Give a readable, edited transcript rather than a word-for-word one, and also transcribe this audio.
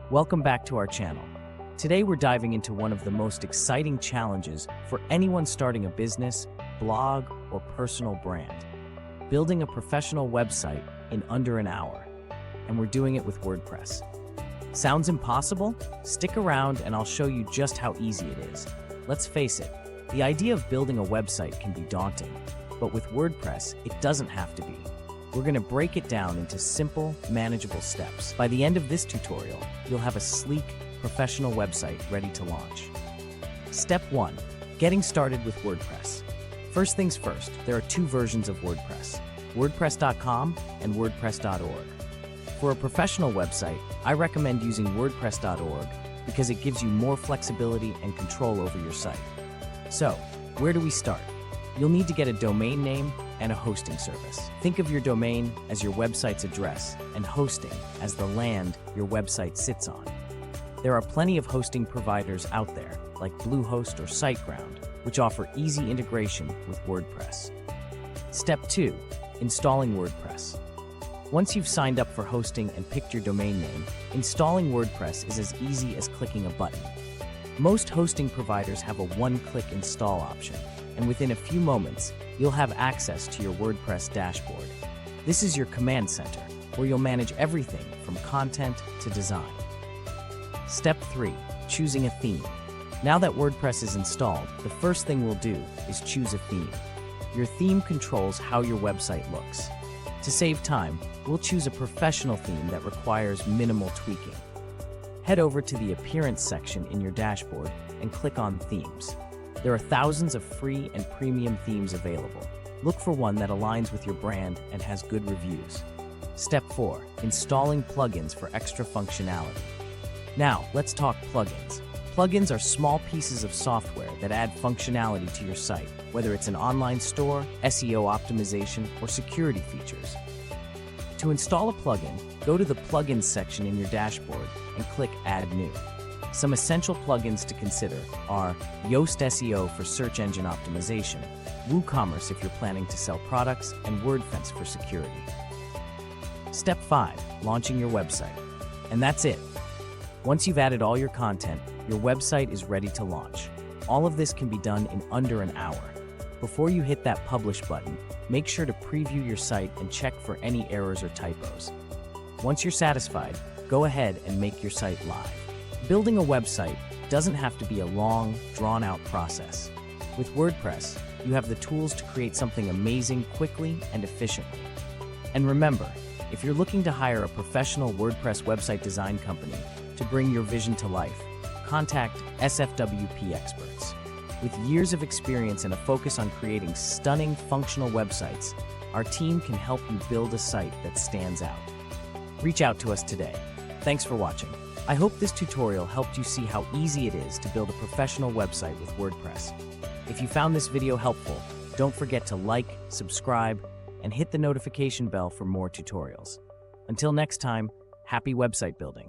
Welcome back to our channel. Today we're diving into one of the most exciting challenges for anyone starting a business, blog, or personal brand. Building a professional website in under an hour. And we're doing it with WordPress. Sounds impossible? Stick around and I'll show you just how easy it is. Let's face it, the idea of building a website can be daunting, but with WordPress, it doesn't have to be. We're going to break it down into simple, manageable steps. By the end of this tutorial, you'll have a sleek, professional website ready to launch. Step 1. Getting started with WordPress. First things first, there are two versions of WordPress, WordPress.com and WordPress.org. For a professional website, I recommend using WordPress.org because it gives you more flexibility and control over your site. So, where do we start? You'll need to get a domain name and a hosting service. Think of your domain as your website's address and hosting as the land your website sits on. There are plenty of hosting providers out there, like Bluehost or SiteGround, which offer easy integration with WordPress. Step 2. Installing WordPress. Once you've signed up for hosting and picked your domain name, installing WordPress is as easy as clicking a button. Most hosting providers have a one-click install option, and within a few moments, you'll have access to your WordPress dashboard. This is your command center, where you'll manage everything from content to design. Step 3. Choosing a theme. Now that WordPress is installed, the first thing we'll do is choose a theme. Your theme controls how your website looks. To save time, we'll choose a professional theme that requires minimal tweaking. Head over to the Appearance section in your dashboard and click on Themes. There are thousands of free and premium themes available. Look for one that aligns with your brand and has good reviews. Step 4. Installing plugins for extra functionality. Now, let's talk plugins. Plugins are small pieces of software that add functionality to your site, whether it's an online store, SEO optimization, or security features. To install a plugin, go to the Plugins section in your dashboard and click Add New. Some essential plugins to consider are Yoast SEO for search engine optimization, WooCommerce if you're planning to sell products, and WordFence for security. Step 5. Launching your website. And that's it. Once you've added all your content, your website is ready to launch. All of this can be done in under an hour. Before you hit that Publish button, make sure to preview your site and check for any errors or typos. Once you're satisfied, go ahead and make your site live. Building a website doesn't have to be a long, drawn-out process. With WordPress, you have the tools to create something amazing quickly and efficiently. And remember, if you're looking to hire a professional WordPress website design company to bring your vision to life, contact SFWP Experts. With years of experience and a focus on creating stunning, functional websites, our team can help you build a site that stands out. Reach out to us today. Thanks for watching. I hope this tutorial helped you see how easy it is to build a professional website with WordPress. If you found this video helpful, don't forget to like, subscribe, and hit the notification bell for more tutorials. Until next time, happy website building.